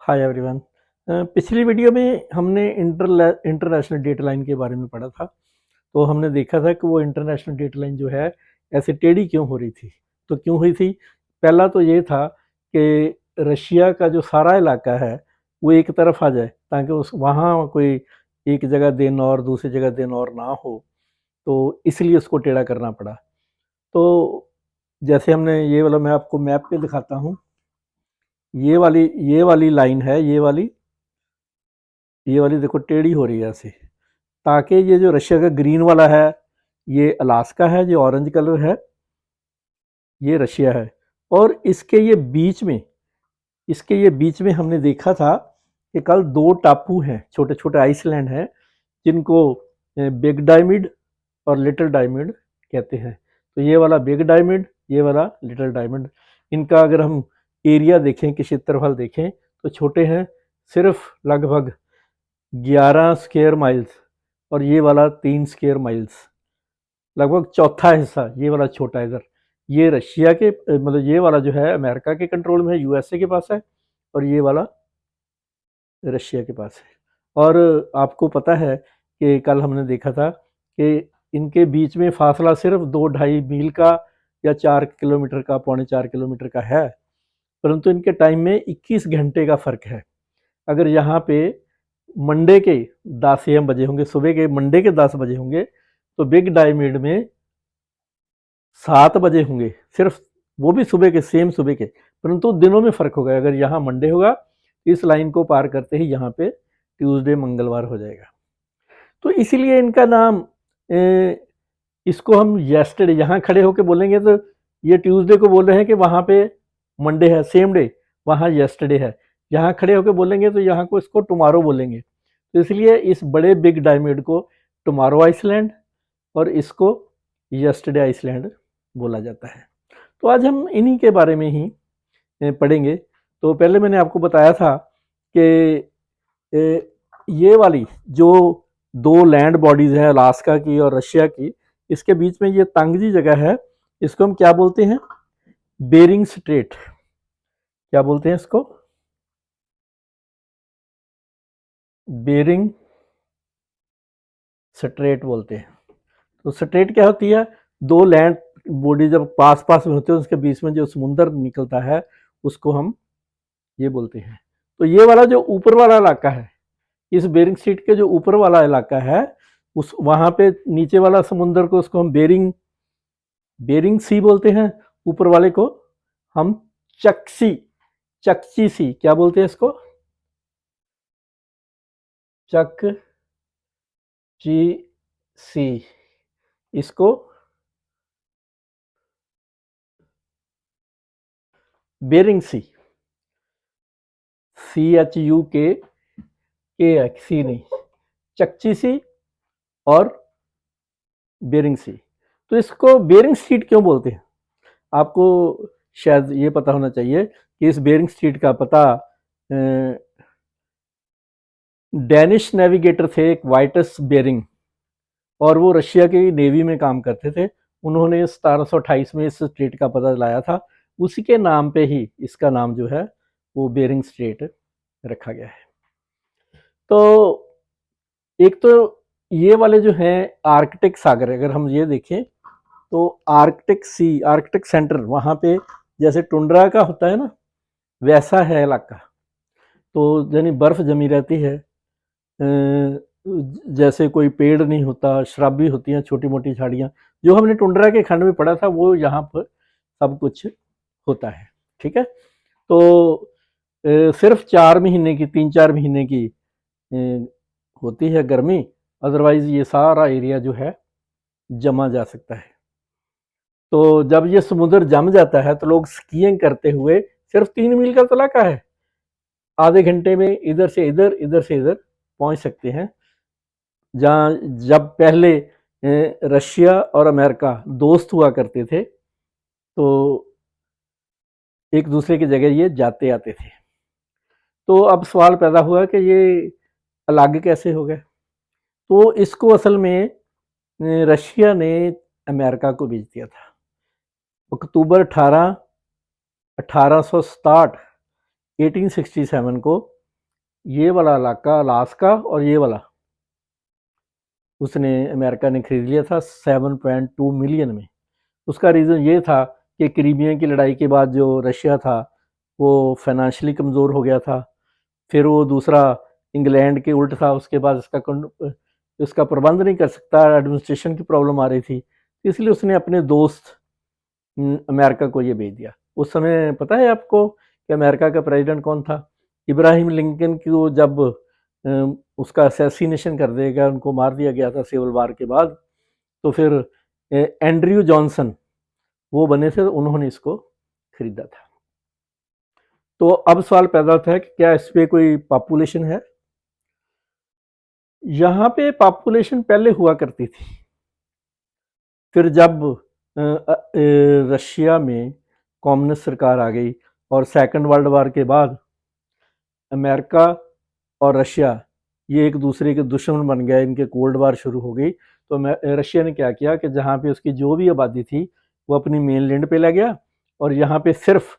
Hi everyone. पिछली video में हमने इंटरनेशनल डेटा लाइन के बारे में पढ़ा था। तो हमने देखा था कि वो इंटरनेशनल डेटा लाइन जो है ऐसे टेढ़ी क्यों हो रही थी। तो क्यों हुई थी? पहला तो ये था कि रशिया का जो सारा इलाका है वो एक तरफ आ जाए, ताकि उस वहाँ कोई एक जगह दिन और दूसरी जगह दिन और ना हो। तो इसलिए उसको टेढ़ा करना पड़ा। तो जैसे हमने ये वाला, मैं आपको मैप पे दिखाता हूँ। ये वाली लाइन है, ये वाली देखो टेढ़ी हो रही है ऐसे, ताकि ये जो रशिया का ग्रीन वाला है ये अलास्का है, जो ऑरेंज कलर है ये रशिया है। और इसके ये बीच में हमने देखा था कि कल दो टापू हैं, छोटे छोटे आइसलैंड हैं, जिनको बिग डायमंड और लिटिल डायमंड कहते हैं। तो ये वाला बिग डायमंड, ये वाला लिटिल डायमंड। इनका अगर हम एरिया देखें, क्षेत्रफल देखें, तो छोटे हैं, सिर्फ लगभग 11 स्क्वायर माइल्स, और ये वाला 3 स्क्वायर माइल्स। लगभग चौथा हिस्सा ये वाला छोटा इधर, ये रशिया के मतलब ये वाला जो है अमेरिका के कंट्रोल में है, यूएसए के पास है, और ये वाला रशिया के पास है। और आपको पता है कि कल हमने देखा था कि इनके बीच में फासला सिर्फ 2-2.5 मील का या 4 किलोमीटर का, 3.25-4 किलोमीटर का है, परंतु इनके टाइम में 21 घंटे का फर्क है। अगर यहाँ पे मंडे के 10 AM बजे होंगे, सुबह के मंडे के 10 बजे होंगे, तो बिग डायमंड में 7 बजे होंगे, सिर्फ वो भी सुबह के, सेम सुबह के, परंतु दिनों में फर्क होगा। अगर यहाँ मंडे होगा, इस लाइन को पार करते ही यहाँ पे ट्यूसडे, मंगलवार हो जाएगा। तो इसीलिए इनका नाम इसको हम येस्टरडे, यहाँ खड़े होकर बोलेंगे तो ये ट्यूसडे को बोल रहे हैं कि वहाँ पे मंडे है, सेम डे, वहाँ येस्टरडे है। यहाँ खड़े होकर बोलेंगे तो यहाँ को इसको टुमारो बोलेंगे। तो इसलिए इस बड़े बिग डायमंड को टुमारो आइसलैंड और इसको येस्टरडे आइसलैंड बोला जाता है। तो आज हम इन्हीं के बारे में ही पढ़ेंगे। तो पहले मैंने आपको बताया था कि ये वाली जो दो लैंड बॉडीज हैं, अलास्का की और रशिया की, इसके बीच में ये तंग जगह है, इसको हम क्या बोलते हैं? Bering Strait. क्या बोलते हैं इसको? बेरिंग स्ट्रेट बोलते हैं। तो स्ट्रेट क्या होती है? दो लैंड बॉडी जब पास पास में होते हैं, उसके बीच में जो समुंदर निकलता है उसको हम ये बोलते हैं। तो ये वाला जो ऊपर वाला इलाका है, इस बेरिंग स्ट्रेट के जो ऊपर वाला इलाका है, उस वहां पे नीचे वाला समुंदर को उसको हम बेरिंग बेरिंग सी बोलते हैं। ऊपर वाले को हम चक्सी चकची सी, क्या बोलते हैं इसको? चक ची सी, इसको बेरिंग सी, CHUK, सी नहीं, चकची सी और बेरिंग सी। तो इसको बेरिंग स्ट्रीट क्यों बोलते हैं? आपको शायद ये पता होना चाहिए कि इस बेरिंग स्ट्रीट का पता डैनिश नेविगेटर थे एक, वाइटस बेरिंग, और वो रशिया की नेवी में काम करते थे। उन्होंने 1728 में इस स्ट्रेट का पता लाया था। उसी के नाम पे ही इसका नाम जो है वो बेरिंग स्ट्रेट रखा गया है। तो एक तो ये वाले जो हैं आर्कटिक सागर, अगर हम ये देखें तो आर्कटिक सी, आर्कटिक सेंटर, वहाँ पे जैसे टुंड्रा का होता है ना, वैसा है इलाका। तो यानी बर्फ जमी रहती है, जैसे कोई पेड़ नहीं होता, श्रबी होती हैं, छोटी मोटी झाड़ियाँ। जो हमने टुंड्रा के खंड में पढ़ा था वो यहाँ पर सब कुछ होता है। ठीक है। तो सिर्फ 4 महीने की, 3-4 महीने की होती है गर्मी, अदरवाइज ये सारा एरिया जो है जमा जा सकता है। तो जब ये समुद्र जम जाता है तो लोग स्कीइंग करते हुए, सिर्फ 3 मील का तो इलाका है, आधे घंटे में इधर से इधर, इधर से इधर पहुंच सकते हैं। जहाँ जब पहले रशिया और अमेरिका दोस्त हुआ करते थे, तो एक दूसरे की जगह ये जाते आते थे। तो अब सवाल पैदा हुआ कि ये अलग कैसे हो गए? तो इसको असल में रशिया ने अमेरिका को बेच दिया था। अक्टूबर 18, 1867 को ये वाला इलाका अलास्का और ये वाला उसने अमेरिका ने खरीद लिया था 7.2 मिलियन में। उसका रीज़न ये था कि क्रीमिया की लड़ाई के बाद जो रशिया था वो फाइनेंशियली कमज़ोर हो गया था। फिर वो दूसरा इंग्लैंड के उल्ट था, उसके बाद इसका प्रबंध नहीं कर सकता, एडमिनिस्ट्रेशन की प्रॉब्लम आ रही थी, इसलिए उसने अपने दोस्त अमेरिका को ये भेज दिया। उस समय पता है आपको कि अमेरिका का प्रेसिडेंट कौन था? इब्राहिम लिंकन को जब उसका असैसिनेशन कर दिया गया, उनको मार दिया गया था सिविल वार के बाद, तो फिर एंड्रयू जॉनसन वो बने थे, तो उन्होंने इसको खरीदा था। तो अब सवाल पैदा होता है कि क्या इस पे कोई पॉपुलेशन है? यहाँ पे पॉपुलेशन पहले हुआ करती थी, फिर जब रशिया में कम्युनिस्ट सरकार आ गई और सेकंड वर्ल्ड वार के बाद अमेरिका और रशिया ये एक दूसरे के दुश्मन बन गए, इनके कोल्ड वार शुरू हो गई। तो रशिया ने क्या किया कि जहाँ पे उसकी जो भी आबादी थी वो अपनी मेन लैंड पे ले गया, और यहाँ पे सिर्फ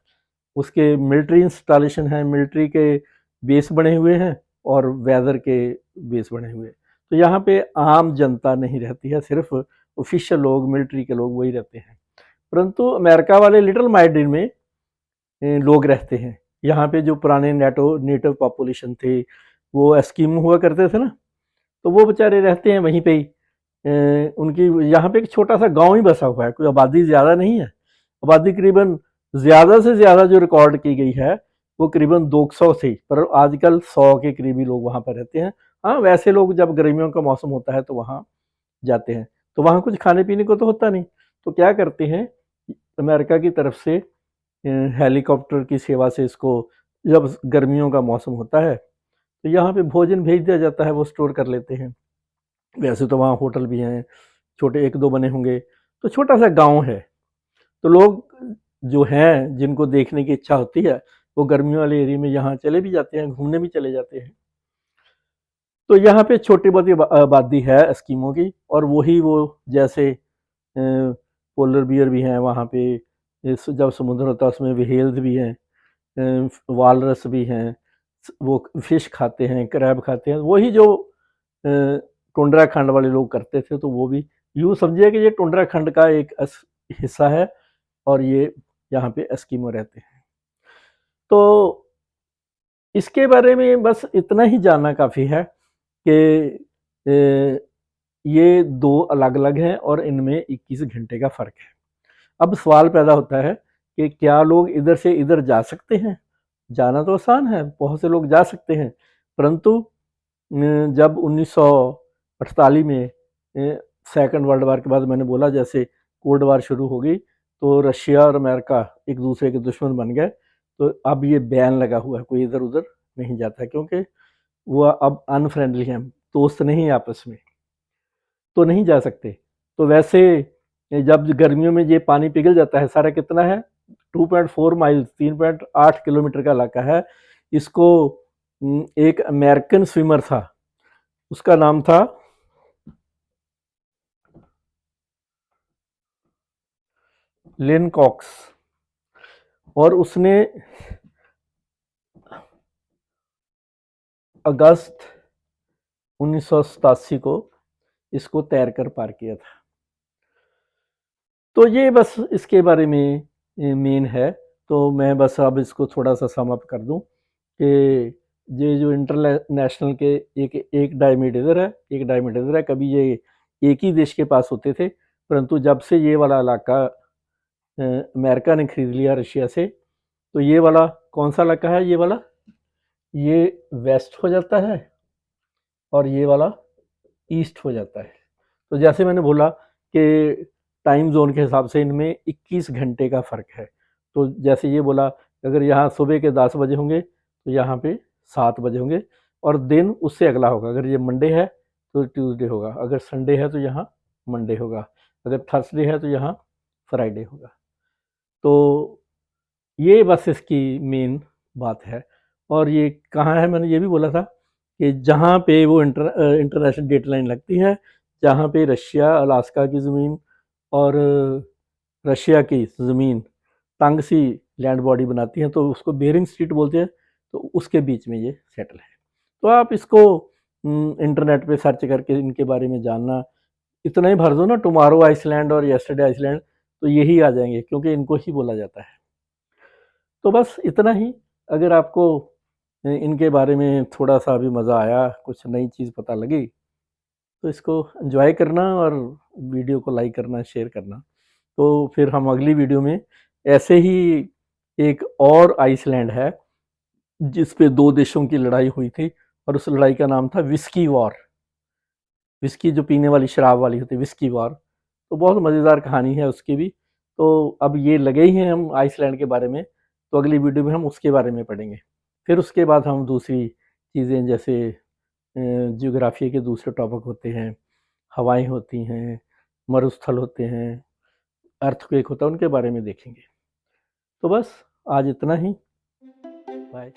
उसके मिलिट्री इंस्टॉलेशन है, मिलिट्री के बेस बने हुए हैं और वेदर के बेस बने हुए हैं। तो यहाँ पे आम जनता नहीं रहती है, सिर्फ ऑफिशियल लोग, मिलिट्री के लोग वही रहते हैं। परंतु अमेरिका वाले लिटिल माइंडेड में लोग रहते हैं। यहाँ पे जो पुराने नेटिव पॉपुलेशन थे, वो एस्किमो हुआ करते थे ना, तो वो बेचारे रहते हैं वहीं पे ही। उनकी यहाँ पे एक छोटा सा गांव ही बसा हुआ है, कोई आबादी ज़्यादा नहीं है। आबादी करीबन ज़्यादा से ज़्यादा जो रिकॉर्ड की गई है वो करीबन 200 थी, पर आजकल 100 के करीबी लोग वहाँ पर रहते हैं। हाँ, वैसे लोग जब गर्मियों का मौसम होता है तो वहाँ जाते हैं, तो वहाँ कुछ खाने पीने को तो होता नहीं, तो क्या करते हैं अमेरिका की तरफ से हेलीकॉप्टर की सेवा से इसको, जब गर्मियों का मौसम होता है तो यहाँ पे भोजन भेज दिया जाता है, वो स्टोर कर लेते हैं। वैसे तो वहाँ होटल भी हैं, छोटे एक दो बने होंगे, तो छोटा सा गांव है। तो लोग जो हैं जिनको देखने की इच्छा होती है वो गर्मियों वाले एरिया में यहाँ चले भी जाते हैं, घूमने भी चले जाते हैं। तो यहाँ पे छोटी बहुत आबादी है एस्किमो की, और वही वो जैसे पोलर बियर भी हैं वहाँ पे, जब समुद्र होता है उसमें व्हेल्स भी हैं, वालरस भी हैं, वो फिश खाते हैं, क्रैब खाते हैं, वही जो टुंड्रा खंड वाले लोग करते थे, तो वो भी यूँ समझिए कि ये टुंड्रा खंड का एक हिस्सा है, और ये यहाँ पे एस्किमो रहते हैं। तो इसके बारे में बस इतना ही जानना काफ़ी है कि ये दो अलग अलग हैं और इनमें 21 घंटे का फ़र्क है। अब सवाल पैदा होता है कि क्या लोग इधर से इधर जा सकते हैं? जाना तो आसान है, बहुत से लोग जा सकते हैं, परंतु जब 1948 में सेकंड वर्ल्ड वार के बाद मैंने बोला जैसे कोल्ड वार शुरू हो गई, तो रशिया और अमेरिका एक दूसरे के दुश्मन बन गए, तो अब ये बैन लगा हुआ है, कोई इधर उधर नहीं जाता, क्योंकि वो अब अनफ्रेंडली हैं, दोस्त नहीं आपस में, तो नहीं जा सकते। तो वैसे जब गर्मियों में ये पानी पिघल जाता है सारा, कितना है 2.4 माइल, 3.8 किलोमीटर का इलाका है। इसको एक अमेरिकन स्विमर था, उसका नाम था लिन कॉक्स, और उसने अगस्त 1987 को इसको तैरकर पार किया था। तो ये बस इसके बारे में मेन है। तो मैं बस अब इसको थोड़ा सा सम अप कर दूं कि ये जो इंटरनेशनल के एक एक डायमीड इधर है, एक डायमीड इधर है, कभी ये एक ही देश के पास होते थे, परंतु जब से ये वाला इलाका अमेरिका ने खरीद लिया रशिया से, तो ये वाला कौन सा इलाका है, ये वाला, ये वेस्ट हो जाता है और ये वाला ईस्ट हो जाता है। तो जैसे मैंने बोला कि टाइम जोन के हिसाब से इनमें 21 घंटे का फ़र्क है। तो जैसे ये बोला, अगर यहाँ सुबह के 10 बजे होंगे तो यहाँ पे 7 बजे होंगे, और दिन उससे अगला होगा। अगर ये मंडे है तो ट्यूसडे होगा, अगर संडे है तो यहाँ मंडे होगा, अगर थर्सडे है तो यहाँ फ्राइडे होगा। तो ये बस इसकी मेन बात है। और ये कहाँ है, मैंने ये भी बोला था कि जहाँ पे वो इंटरनेशनल डेट लाइन लगती है, जहाँ पे रशिया अलास्का की ज़मीन और रशिया की ज़मीन तंग सी लैंड बॉडी बनाती हैं, तो उसको बेरिंग स्ट्रीट बोलते हैं, तो उसके बीच में ये सेटल है। तो आप इसको इंटरनेट पे सर्च करके इनके बारे में जानना, इतना ही भर दो ना, टुमारो आइसलैंड और यस्टरडे आइसलैंड, तो यही आ जाएंगे, क्योंकि इनको ही बोला जाता है। तो बस इतना ही। अगर आपको इनके बारे में थोड़ा सा भी मज़ा आया, कुछ नई चीज़ पता लगी, तो इसको एंजॉय करना और वीडियो को लाइक करना, शेयर करना। तो फिर हम अगली वीडियो में ऐसे ही, एक और आइसलैंड है जिस पे दो देशों की लड़ाई हुई थी, और उस लड़ाई का नाम था विस्की वॉर। विस्की जो पीने वाली शराब वाली होती है, विस्की वॉर। तो बहुत मज़ेदार कहानी है उसकी भी। तो अब ये लगे ही हैं हम आइसलैंड के बारे में, तो अगली वीडियो में हम उसके बारे में पढ़ेंगे। फिर उसके बाद हम दूसरी चीज़ें, जैसे जियोग्राफी के दूसरे टॉपिक होते हैं, हवाएं होती हैं, मरुस्थल होते हैं, अर्थक्वेक होता है, उनके बारे में देखेंगे। तो बस आज इतना ही। बाय।